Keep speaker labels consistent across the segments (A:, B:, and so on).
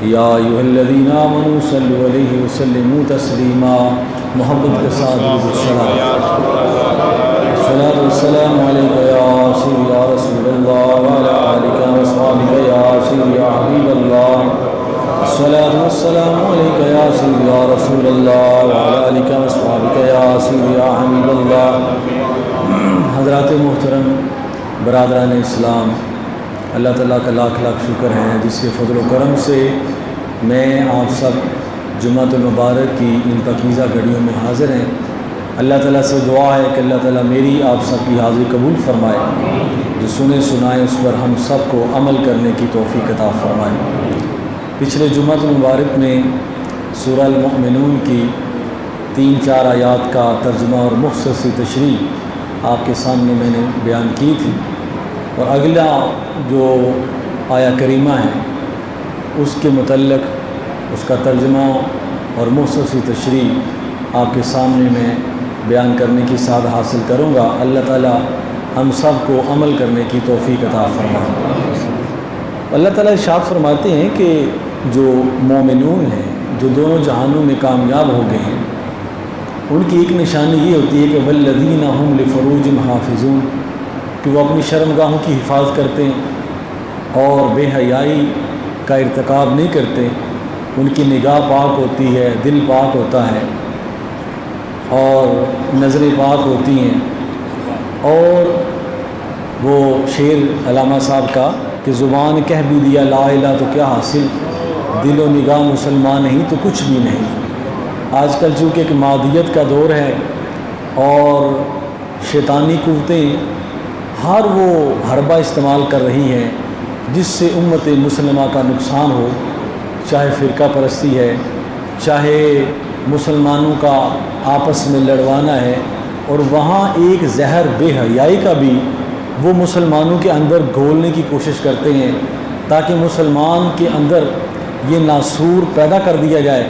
A: یا ایھا الذین آمنوا صلوا علیہ وسلموا تسلیما، محبت کے ساتھ الصلاۃ والسلام علیک یا سیدی یا رسول اللہ وعلی آلک واصحابک یا سیدی یا حبیب اللہ، الصلاۃ والسلام علیک یا سیدی یا رسول اللہ وعلی آلک واصحابک یا سیدی یا حبیب اللہ۔ حضرات محترم، برادران اسلام، اللہ تعالیٰ کا لاکھ لاکھ شکر ہے جس کے فضل و کرم سے میں آپ سب جمعۃ المبارک کی ان پاکیزہ گھڑیوں میں حاضر ہیں۔ اللہ تعالیٰ سے دعا ہے کہ اللہ تعالیٰ میری آپ سب کی حاضری قبول فرمائے، جو سنے سنائے اس پر ہم سب کو عمل کرنے کی توفیق عطا فرمائے۔ پچھلے جمعۃ المبارک میں سورہ المؤمنون کی 3-4 آیات کا ترجمہ اور مختصر سی تشریح آپ کے سامنے میں نے بیان کی تھی، اور اگلا جو آیا کریمہ ہے اس کے متعلق اس کا ترجمہ اور مختصر تشریح آپ کے سامنے میں بیان کرنے کی سعادت حاصل کروں گا۔ اللہ تعالیٰ ہم سب کو عمل کرنے کی توفیق عطا فرمائے۔ اللہ تعالیٰ ارشاد فرماتے ہیں کہ جو مومنون ہیں، جو دونوں جہانوں میں کامیاب ہو گئے ہیں، ان کی ایک نشانی یہ ہوتی ہے کہ والذین هم لفروجہم حافظون، کہ وہ اپنی شرمگاہوں کی حفاظت کرتے ہیں اور بے حیائی کا ارتکاب نہیں کرتے، ان کی نگاہ پاک ہوتی ہے، دل پاک ہوتا ہے اور نظریں پاک ہوتی ہیں۔ اور وہ شعر علامہ صاحب کا کہ زبان کہہ بھی دیا لا الہ تو کیا حاصل، دل و نگاہ مسلمان نہیں تو کچھ بھی نہیں۔ آج کل چونکہ ایک مادیت کا دور ہے اور شیطانی قوتیں ہر وہ حربہ استعمال کر رہی ہیں جس سے امت مسلمہ کا نقصان ہو، چاہے فرقہ پرستی ہے، چاہے مسلمانوں کا آپس میں لڑوانا ہے، اور وہاں ایک زہر بے حیائی کا بھی وہ مسلمانوں کے اندر گھولنے کی کوشش کرتے ہیں تاکہ مسلمان کے اندر یہ ناسور پیدا کر دیا جائے،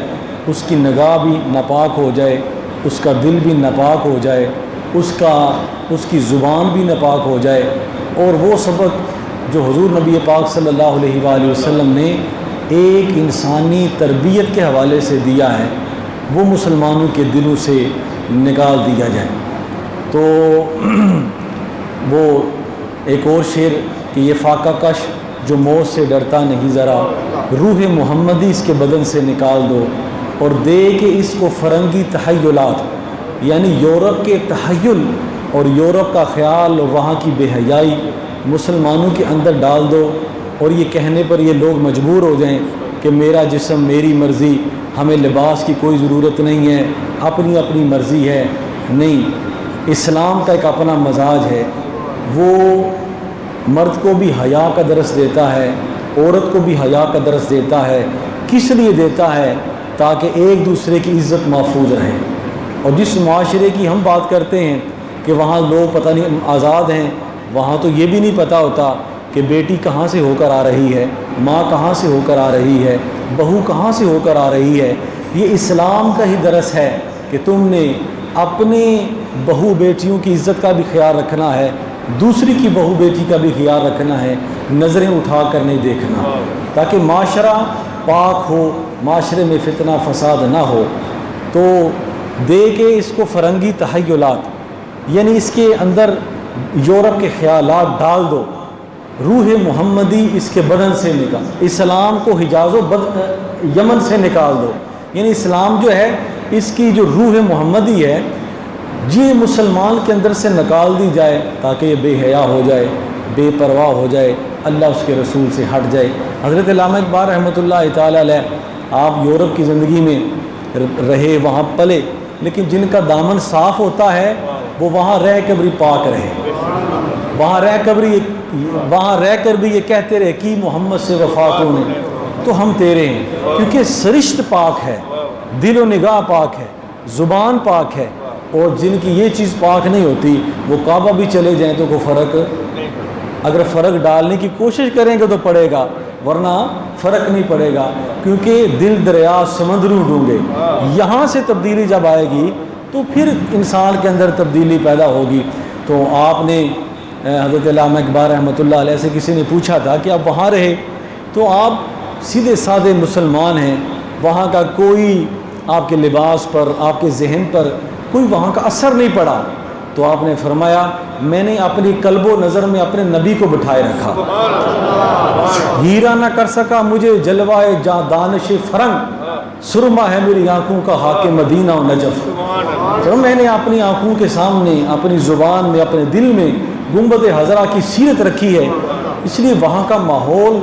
A: اس کی نگاہ بھی ناپاک ہو جائے، اس کا دل بھی ناپاک ہو جائے، اس کی زبان بھی ناپاک ہو جائے، اور وہ سبق جو حضور نبی پاک صلی اللہ علیہ وآلہ وسلم نے ایک انسانی تربیت کے حوالے سے دیا ہے وہ مسلمانوں کے دلوں سے نکال دیا جائے۔ تو وہ ایک اور شعر کہ یہ فاقہ کش جو موت سے ڈرتا نہیں ذرا، روح محمدی اس کے بدن سے نکال دو، اور دے کہ اس کو فرنگی تحیلات، یعنی یورپ کے تحیل اور یورپ کا خیال اور وہاں کی بے حیائی مسلمانوں کے اندر ڈال دو، اور یہ کہنے پر یہ لوگ مجبور ہو جائیں کہ میرا جسم میری مرضی، ہمیں لباس کی کوئی ضرورت نہیں ہے، اپنی اپنی مرضی ہے۔ نہیں، اسلام کا ایک اپنا مزاج ہے، وہ مرد کو بھی حیا کا درس دیتا ہے، عورت کو بھی حیا کا درس دیتا ہے۔ کس لیے دیتا ہے؟ تاکہ ایک دوسرے کی عزت محفوظ رہے۔ اور جس معاشرے کی ہم بات کرتے ہیں کہ وہاں لوگ پتہ نہیں آزاد ہیں، وہاں تو یہ بھی نہیں پتہ ہوتا کہ بیٹی کہاں سے ہو کر آ رہی ہے، ماں کہاں سے ہو کر آ رہی ہے، بہو کہاں سے ہو کر آ رہی ہے۔ یہ اسلام کا ہی درس ہے کہ تم نے اپنے بہو بیٹیوں کی عزت کا بھی خیال رکھنا ہے، دوسری کی بہو بیٹی کا بھی خیال رکھنا ہے، نظریں اٹھا کر نہیں دیکھنا، تاکہ معاشرہ پاک ہو، معاشرے میں فتنہ فساد نہ ہو۔ تو دے کے اس کو فرنگی تحیلات، یعنی اس کے اندر یورپ کے خیالات ڈال دو، روح محمدی اس کے بدن سے نکال، اسلام کو حجاز و یمن سے نکال دو، یعنی اسلام جو ہے اس کی جو روح محمدی ہے یہ مسلمان کے اندر سے نکال دی جائے تاکہ یہ بے حیا ہو جائے، بے پرواہ ہو جائے، اللہ اس کے رسول سے ہٹ جائے۔ حضرت علامہ اقبال رحمۃ اللہ تعالی علیہ، آپ یورپ کی زندگی میں رہے، وہاں پلے، لیکن جن کا دامن صاف ہوتا ہے وہ وہاں رہ کر بھی پاک رہے، وہاں رہ کر بھی یہ کہتے رہے کہ محمد سے وفا تو نے، تو ہم تیرے ہیں، کیونکہ سرشت پاک ہے، دل و نگاہ پاک ہے، زبان پاک ہے، اور جن کی یہ چیز پاک نہیں ہوتی وہ کعبہ بھی چلے جائیں تو کوئی فرق، اگر فرق ڈالنے کی کوشش کریں گے تو پڑے گا، ورنہ فرق نہیں پڑے گا، کیونکہ دل دریا سمندروں ڈونگے، یہاں سے تبدیلی جب آئے گی تو پھر انسان کے اندر تبدیلی پیدا ہوگی۔ تو آپ نے حضرت علامہ اقبال رحمۃ اللہ علیہ سے کسی نے پوچھا تھا کہ آپ وہاں رہے تو آپ سیدھے سادے مسلمان ہیں، وہاں کا کوئی آپ کے لباس پر، آپ کے ذہن پر کوئی وہاں کا اثر نہیں پڑا، تو آپ نے فرمایا میں نے اپنی قلب و نظر میں اپنے نبی کو بٹھائے رکھا، ہیرا نہ کر سکا مجھے جلوائے جاں دانش فرنگ، سرما ہے میری آنکھوں کا حاکم مدینہ و نجف۔ تو میں نے اپنی آنکھوں کے سامنے، اپنی زبان میں، اپنے دل میں گنبد خضرا کی سیرت رکھی ہے، اس لیے وہاں کا ماحول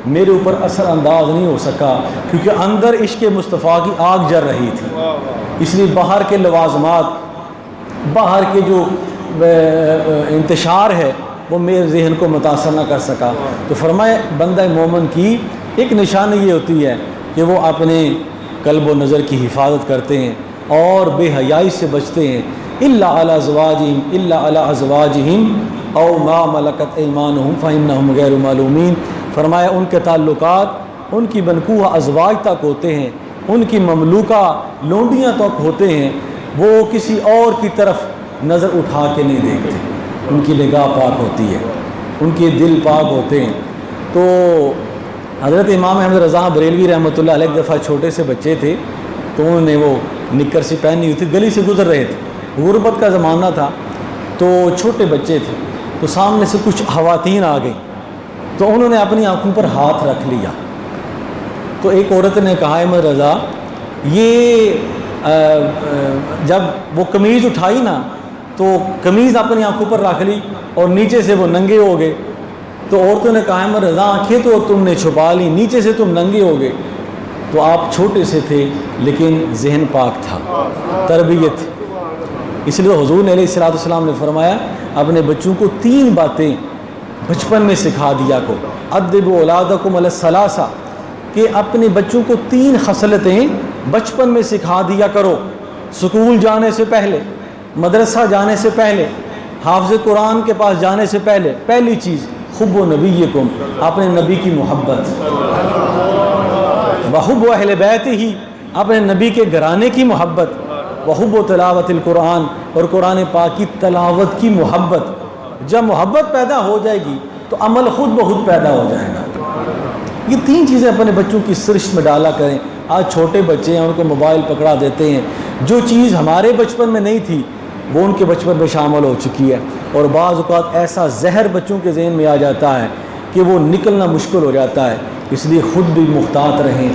A: میرے اوپر اثر انداز نہیں ہو سکا، کیونکہ اندر عشق مصطفیٰ کی آگ جل رہی تھی، اس لیے باہر کے لوازمات، باہر کے جو انتشار ہے وہ میرے ذہن کو متاثر نہ کر سکا۔ تو فرمائے بندہ مومن کی ایک نشانی یہ ہوتی ہے کہ وہ اپنے قلب و نظر کی حفاظت کرتے ہیں اور بے حیائی سے بچتے ہیں، الا علی ازواجہم الا علی ازواجہم او ما ملکت ایمانہم فانہم غیر معلومین۔ فرمایا ان کے تعلقات ان کی منکوحہ ازواج تک ہوتے ہیں، ان کی مملوکہ لونڈیاں تک ہوتے ہیں، وہ کسی اور کی طرف نظر اٹھا کے نہیں دیکھتے، ان کی نگاہ پاک ہوتی ہے، ان کے دل پاک ہوتے ہیں۔ تو حضرت امام احمد رضا بریلوی رحمۃ اللہ علیہ ایک دفعہ چھوٹے سے بچے تھے، تو انہوں نے وہ نکر سی پہنی ہوئی تھی، گلی سے گزر رہے تھے، غربت کا زمانہ تھا، تو چھوٹے بچے تھے، تو سامنے سے کچھ خواتین آ گئیں، تو انہوں نے اپنی آنکھوں پر ہاتھ رکھ لیا، تو ایک عورت نے کہا احمد رضا یہ جب وہ قمیض اٹھائی نا تو قمیض اپنی آنکھوں پر رکھ لی اور نیچے سے وہ ننگے ہو گئے، تو عورتوں نے کہا احمد رضا آنکھیں تو تم نے چھپا لی، نیچے سے تم ننگے ہو گئے۔ تو آپ چھوٹے سے تھے لیکن ذہن پاک تھا، تربیت، اس لیے تو حضور علیہ الصلوۃ والسلام نے فرمایا اپنے بچوں کو 3 باتیں بچپن میں سکھا دیا کو، ادبوا اولادکم علی الثلاثہ، کہ اپنے بچوں کو 3 خصلتیں بچپن میں سکھا دیا کرو، سکول جانے سے پہلے، مدرسہ جانے سے پہلے، حافظ قرآن کے پاس جانے سے پہلے۔ پہلی چیز حب نبیکم، اپنے نبی کی محبت، وحب اہل بیت ہی، اپنے نبی کے گھرانے کی محبت، وحب تلاوت القرآن، اور قرآن پاک کی تلاوت کی محبت۔ جب محبت پیدا ہو جائے گی تو عمل خود بخود پیدا ہو جائے گا۔ یہ 3 چیزیں اپنے بچوں کی سرشت میں ڈالا کریں۔ آج چھوٹے بچے ہیں، ان کو موبائل پکڑا دیتے ہیں، جو چیز ہمارے بچپن میں نہیں تھی وہ ان کے بچپن میں شامل ہو چکی ہے، اور بعض اوقات ایسا زہر بچوں کے ذہن میں آ جاتا ہے کہ وہ نکلنا مشکل ہو جاتا ہے۔ اس لیے خود بھی محتاط رہیں،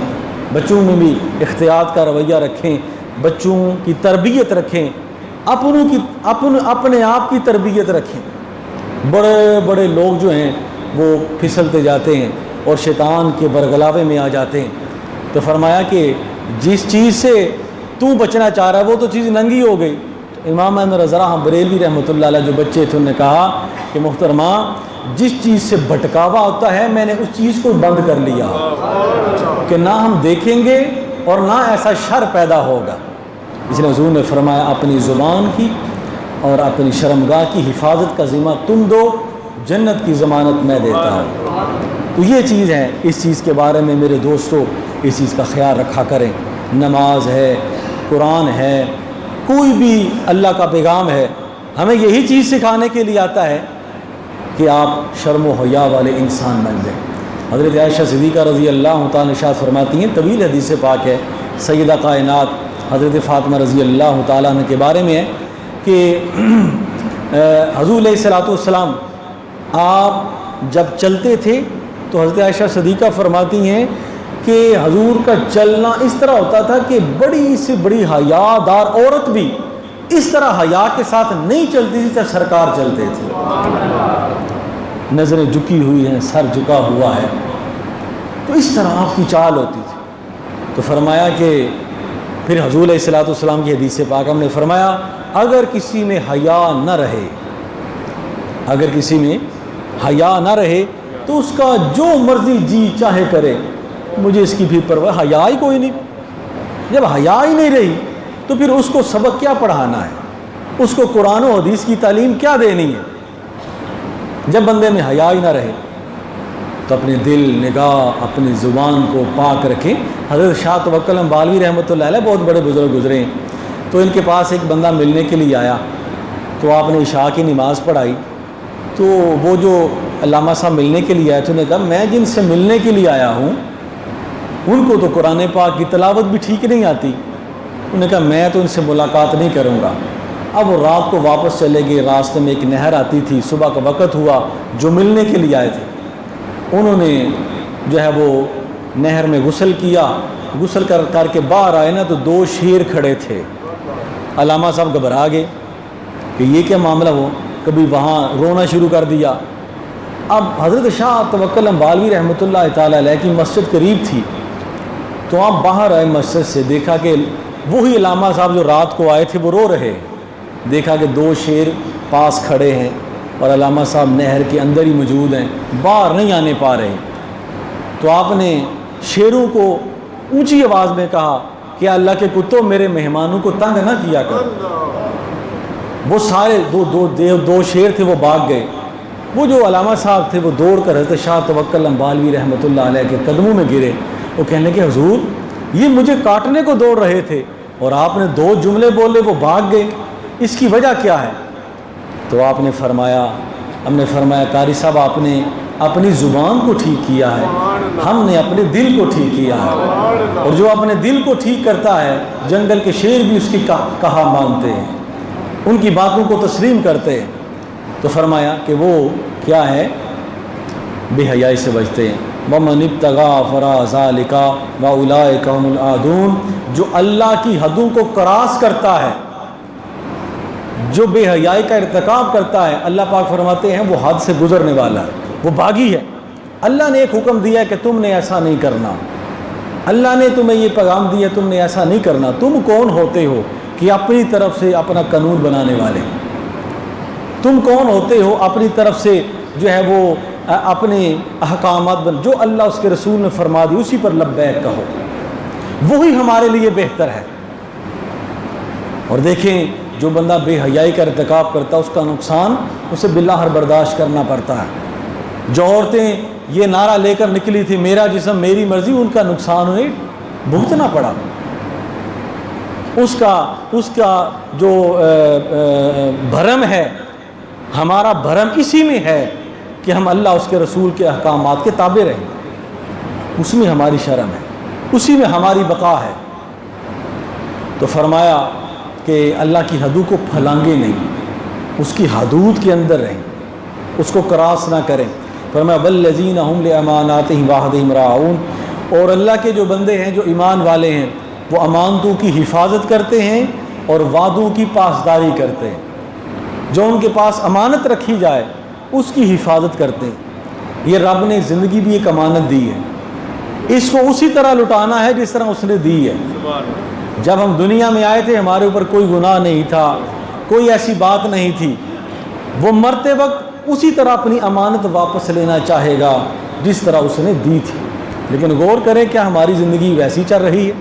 A: بچوں میں بھی احتیاط کا رویہ رکھیں، بچوں کی تربیت رکھیں، اپنے آپ کی تربیت رکھیں۔ بڑے بڑے لوگ جو ہیں وہ پھسلتے جاتے ہیں اور شیطان کے برگلاوے میں آ جاتے ہیں۔ تو فرمایا کہ جس چیز سے تو بچنا چاہ رہا ہے وہ تو چیز ننگی ہو گئی۔ تو امام احمد رضا بریلوی رحمۃ اللہ علیہ جو بچے تھے، انہوں نے کہا کہ محترمہ جس چیز سے بھٹکاوا ہوتا ہے میں نے اس چیز کو بند کر لیا کہ نہ ہم دیکھیں گے اور نہ ایسا شر پیدا ہوگا۔ اس لیے حضور نے فرمایا اپنی زبان کی اور اپنی شرمگاہ کی حفاظت کا ذمہ تم دو، جنت کی ضمانت میں دیتا ہوں۔ تو یہ چیز ہے، اس چیز کے بارے میں میرے دوستو اس چیز کا خیال رکھا کریں۔ نماز ہے، قرآن ہے، کوئی بھی اللہ کا پیغام ہے، ہمیں یہی چیز سکھانے کے لیے آتا ہے کہ آپ شرم و حیا والے انسان بن جائیں۔ حضرت عائشہ صدیقہ رضی اللہ تعالیٰ عنہا فرماتی ہیں، طویل حدیث پاک ہے، سیدہ کائنات حضرت فاطمہ رضی اللہ تعالیٰ عنہ کے بارے میں ہے کہ حضور علیہ الصلوۃ والسلام آپ جب چلتے تھے تو حضرت عائشہ صدیقہ فرماتی ہیں کہ حضور کا چلنا اس طرح ہوتا تھا کہ بڑی سے بڑی حیا دار عورت بھی اس طرح حیا کے ساتھ نہیں چلتی تھی جب سرکار چلتے تھے، نظریں جھکی ہوئی ہیں، سر جھکا ہوا ہے، تو اس طرح آپ کی چال ہوتی تھی۔ تو فرمایا کہ پھر حضور علیہ الصلوۃ والسلام کی حدیث پاک ہم نے فرمایا اگر کسی میں حیا نہ رہے، اگر کسی میں حیا نہ رہے تو اس کا جو مرضی جی چاہے کرے، مجھے اس کی بھی پرواہ، حیا ہی کوئی نہیں۔ جب حیا ہی نہیں رہی تو پھر اس کو سبق کیا پڑھانا ہے، اس کو قرآن و حدیث کی تعلیم کیا دینی ہے؟ جب بندے میں حیا ہی نہ رہے تو اپنے دل، نگاہ، اپنی زبان کو پاک رکھیں۔ حضرت شاہ توکل بالوی رحمۃ اللہ علیہ بہت بڑے بزرگ گزرے ہیں، تو ان کے پاس ایک بندہ ملنے کے لیے آیا، تو آپ نے عشاء کی نماز پڑھائی، تو وہ جو علامہ صاحب ملنے کے لیے آئے تھے، انہوں نے کہا میں جن سے ملنے کے لیے آیا ہوں ان کو تو قرآن پاک کی تلاوت بھی ٹھیک نہیں آتی. انہوں نے کہا میں تو ان سے ملاقات نہیں کروں گا. اب وہ رات کو واپس چلے گئے. راستے میں ایک نہر آتی تھی. صبح کا وقت ہوا. جو ملنے کے لیے آئے تھے انہوں نے جو ہے وہ نہر میں غسل کیا. غسل کر کے باہر آئے نا تو 2 شیر کھڑے تھے. علامہ صاحب گھبرا گئے کہ یہ کیا معاملہ ہو. کبھی وہاں رونا شروع کر دیا. اب حضرت شاہ توکل امبالوی رحمۃ اللہ تعالی علیہ کی مسجد قریب تھی تو آپ باہر آئے مسجد سے. دیکھا کہ وہی علامہ صاحب جو رات کو آئے تھے وہ رو رہے. دیکھا کہ 2 شیر پاس کھڑے ہیں اور علامہ صاحب نہر کے اندر ہی موجود ہیں, باہر نہیں آنے پا رہے. تو آپ نے شیروں کو اونچی آواز میں کہا کہ اللہ کے کتوں میرے مہمانوں کو تنگ نہ کیا کر. وہ سارے دو شیر تھے وہ بھاگ گئے. وہ جو علامہ صاحب تھے وہ دوڑ کر حضرت شاہ توکل امبالوی رحمۃ اللہ علیہ کے قدموں میں گرے. وہ کہنے کہ حضور یہ مجھے کاٹنے کو دوڑ رہے تھے اور آپ نے 2 جملے بولے وہ بھاگ گئے, اس کی وجہ کیا ہے؟ تو آپ نے فرمایا, ہم نے فرمایا قاری صاحب آپ نے اپنی زبان کو ٹھیک کیا ہے, ہم نے اپنے دل کو ٹھیک کیا ہے. اور جو اپنے دل کو ٹھیک کرتا ہے جنگل کے شیر بھی اس کی کہا مانتے ہیں, ان کی باتوں کو تسلیم کرتے ہیں. تو فرمایا کہ وہ کیا ہے, بے حیائی سے بچتے ہیں. وَمَنِ ابْتَغَىٰ وَرَاءَ ذَٰلِكَ وَأُولَٰئِكَ هُمُ الْعَادُونَ. جو اللہ کی حدوں کو کراس کرتا ہے, جو بے حیائی کا ارتکاب کرتا ہے, اللہ پاک فرماتے ہیں وہ حد سے گزرنے والا ہے, وہ باغی ہے. اللہ نے ایک حکم دیا ہے کہ تم نے ایسا نہیں کرنا. اللہ نے تمہیں یہ پیغام دیا تم نے ایسا نہیں کرنا. تم کون ہوتے ہو کہ اپنی طرف سے اپنا قانون بنانے والے؟ تم کون ہوتے ہو اپنی طرف سے جو ہے وہ اپنے احکامات جو اللہ اس کے رسول نے فرما دی اسی پر لبیک کہو, وہی ہمارے لیے بہتر ہے. اور دیکھیں جو بندہ بے حیائی کا ارتکاب کرتا ہے اس کا نقصان اسے بالآخر برداشت کرنا پڑتا ہے. جو عورتیں یہ نعرہ لے کر نکلی تھی میرا جسم میری مرضی, ان کا نقصان انہیں بھگتنا پڑا. اس کا جو بھرم ہے, ہمارا بھرم اسی میں ہے کہ ہم اللہ اس کے رسول کے احکامات کے تابع رہیں. اس میں ہماری شرم ہے, اسی میں ہماری بقا ہے. تو فرمایا کہ اللہ کی حدود کو پھلانگے نہیں, اس کی حدود کے اندر رہیں, اس کو کراس نہ کریں. فرمایا والذین هم لأماناتهم وعہدہم راعون. اور اللہ کے جو بندے ہیں جو ایمان والے ہیں وہ امانتوں کی حفاظت کرتے ہیں اور وعدوں کی پاسداری کرتے ہیں. جو ان کے پاس امانت رکھی جائے اس کی حفاظت کرتے ہیں. یہ رب نے زندگی بھی ایک امانت دی ہے, اس کو اسی طرح لٹانا ہے جس طرح اس نے دی ہے. جب ہم دنیا میں آئے تھے ہمارے اوپر کوئی گناہ نہیں تھا, کوئی ایسی بات نہیں تھی. وہ مرتے وقت اسی طرح اپنی امانت واپس لینا چاہے گا جس طرح اس نے دی تھی. لیکن غور کریں کیا ہماری زندگی ویسی چل رہی ہے؟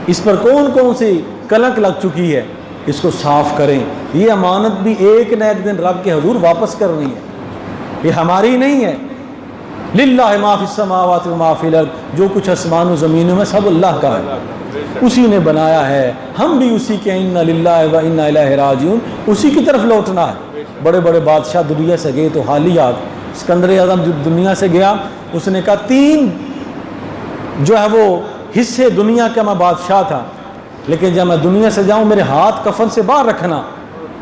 A: اس پر کون کون سی کلنک لگ چکی ہے, اس کو صاف کریں. یہ امانت بھی ایک نہ ایک دن رب کے حضور واپس کرنی ہے, یہ ہماری نہیں ہے. للہ ما فی السماوات و ما فی الارض. جو کچھ آسمان و زمینوں میں سب اللہ کا ہے, اسی نے بنایا ہے. ہم بھی اسی کے انا للہ و انا الیہ راجعون, اسی کی طرف لوٹنا ہے. بڑے بڑے بادشاہ دنیا سے گئے تو حال ہی یاد, اسکندر اعظم جو دنیا سے گیا اس نے کہا 3 جو ہے وہ حصے دنیا کا میں بادشاہ تھا, لیکن جب میں دنیا سے جاؤں میرے ہاتھ کفن سے باہر رکھنا.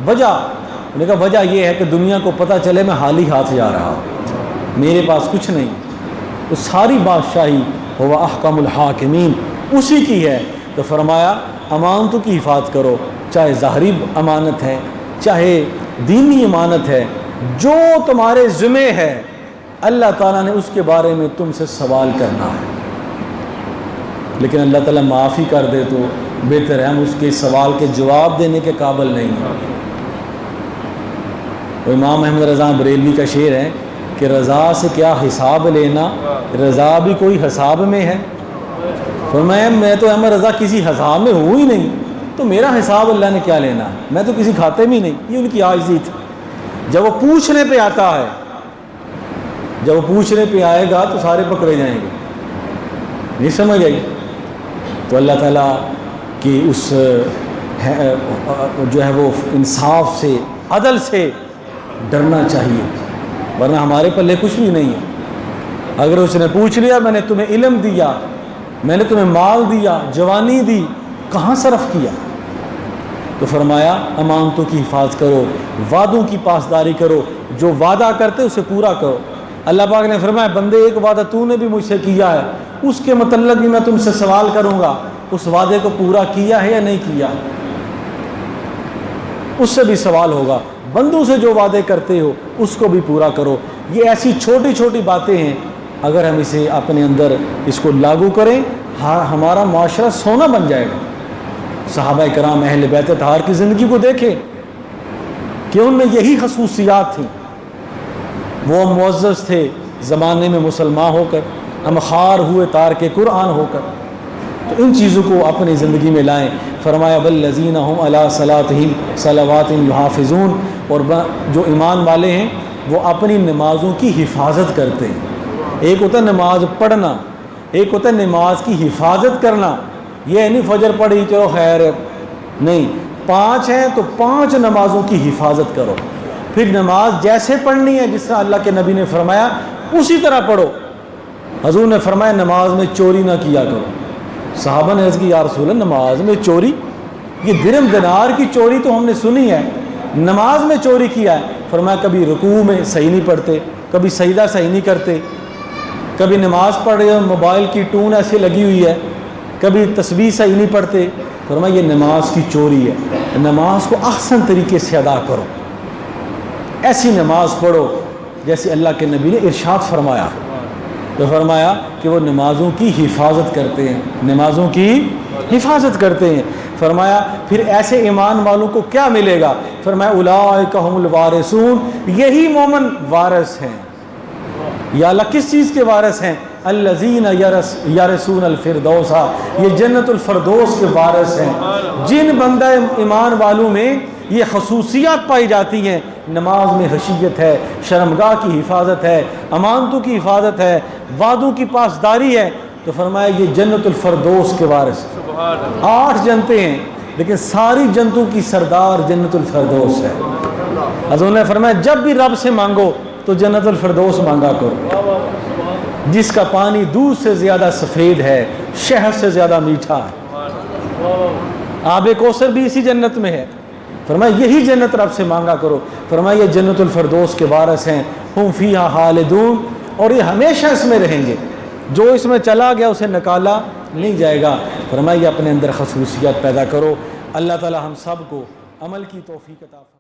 A: وجہ نے کہا وجہ یہ ہے کہ دنیا کو پتہ چلے میں خالی ہاتھ جا رہا ہوں, میرے پاس کچھ نہیں. تو ساری بادشاہی ہوا احکم الحاکمین اسی کی ہے. تو فرمایا امانتوں کی حفاظت کرو, چاہے ظاہری امانت ہے چاہے دینی امانت ہے. جو تمہارے ذمہ ہے اللہ تعالیٰ نے اس کے بارے میں تم سے سوال کرنا ہے. لیکن اللہ تعالیٰ معافی کر دے تو بہتر ہے, ہم اس کے سوال کے جواب دینے کے قابل نہیں ہیں. امام احمد رضا بریلوی کا شعر ہے کہ رضا سے کیا حساب لینا, رضا بھی کوئی حساب میں ہے. فرمایا میں تو احمد رضا کسی حساب میں ہوں ہی نہیں, تو میرا حساب اللہ نے کیا لینا, میں تو کسی کھاتے میں نہیں. یہ ان کی عاجزی تھی. جب وہ پوچھنے پہ آتا ہے, جب وہ پوچھنے پہ آئے گا تو سارے پکڑے جائیں گے, نہیں سمجھ آئی. تو اللہ تعالیٰ کی اس جو ہے وہ انصاف سے عدل سے ڈرنا چاہیے, ورنہ ہمارے پلے کچھ بھی نہیں ہے. اگر اس نے پوچھ لیا میں نے تمہیں علم دیا، میں نے تمہیں مال دیا، جوانی دی، کہاں صرف کیا؟ تو فرمایا امانتوں کی حفاظت کرو، وعدوں کی پاسداری کرو، جو وعدہ کرتے اسے پورا کرو۔ اللہ پاک نے فرمایا بندے ایک وعدہ تو نے بھی مجھ سے کیا ہے، اس کے متعلق بھی میں تم سے سوال کروں گا، اس وعدے کو پورا کیا ہے یا نہیں کیا؟ اس سے بھی سوال ہوگا۔ بندوں سے جو وعدے کرتے ہو اس کو بھی پورا کرو۔ یہ ایسی چھوٹی چھوٹی باتیں ہیں، اگر ہم اسے اپنے اندر اس کو لاگو کریں ہمارا معاشرہ سونا بن جائے گا۔ صحابہ کرام اہل بیت اطہار کی زندگی کو دیکھیں کہ ان میں یہی خصوصیات تھیں۔ وہ معزز تھے زمانے میں مسلمان ہو کر، ہم خار ہوئے تارک قرآن ہو کر۔ تو ان چیزوں کو اپنی زندگی میں لائیں۔ فرمایا والذین هم علی صلاتہم صلوات یحافظون، اور جو ایمان والے ہیں وہ اپنی نمازوں کی حفاظت کرتے ہیں۔ ایک ہوتا ہے نماز پڑھنا، ایک ہوتا ہے نماز کی حفاظت کرنا۔ یہ نہیں فجر پڑھی چلو خیر ہے، نہیں، 5 ہیں تو 5 نمازوں کی حفاظت کرو۔ پھر نماز جیسے پڑھنی ہے جس طرح اللہ کے نبی نے فرمایا اسی طرح پڑھو۔ حضور نے فرمایا نماز میں چوری نہ کیا کرو۔ صحابہ نے عرض کی یا رسول اللہ نماز میں چوری؟ یہ درہم دینار کی چوری تو ہم نے سنی ہے، نماز میں چوری کیا ہے؟ فرمایا کبھی رکوع میں صحیح نہیں پڑھتے، کبھی سجدہ صحیح نہیں کرتے، کبھی نماز پڑھ رہے ہو موبائل کی ٹون ایسے لگی ہوئی ہے، کبھی تسبیح صحیح نہیں پڑھتے۔ فرمایا یہ نماز کی چوری ہے، نماز کو احسن طریقے سے ادا کرو، ایسی نماز پڑھو جیسے اللہ کے نبی نے ارشاد فرمایا۔ تو فرمایا کہ وہ نمازوں کی حفاظت کرتے ہیں، نمازوں کی حفاظت کرتے ہیں۔ فرمایا پھر ایسے ایمان والوں کو کیا ملے گا؟ فرمایا اولئک هم الوارثون، یہی مومن وارث ہیں۔ یا اللہ کس چیز کے وارث ہیں؟ الذین یرثون الفردوس، یہ جنت الفردوس کے وارث ہیں۔ جن بندہ ایمان والوں میں یہ خصوصیات پائی جاتی ہیں، نماز میں خشیت ہے، شرمگاہ کی حفاظت ہے، امانتوں کی حفاظت ہے، وعدوں کی پاسداری ہے، تو فرمایا یہ جنت الفردوس کے وارث۔ 8 جنتیں ہیں لیکن ساری جنتوں کی سردار جنت الفردوس ہے۔ حضور نے فرمایا جب بھی رب سے مانگو تو جنت الفردوس مانگا کرو، جس کا پانی دودھ سے زیادہ سفید ہے، شہد سے زیادہ میٹھا ہے۔ آب کوثر بھی اسی جنت میں ہے۔ فرمایا یہی جنت رب سے مانگا کرو۔ فرمایا یہ جنت الفردوس کے وارث ہیں، ہم فیہا خالدون، اور یہ ہمیشہ اس میں رہیں گے، جو اس میں چلا گیا اسے نکالا نہیں جائے گا۔ فرمایا اپنے اندر خصوصیات پیدا کرو۔ اللہ تعالی ہم سب کو عمل کی توفیق عطا فرمائے۔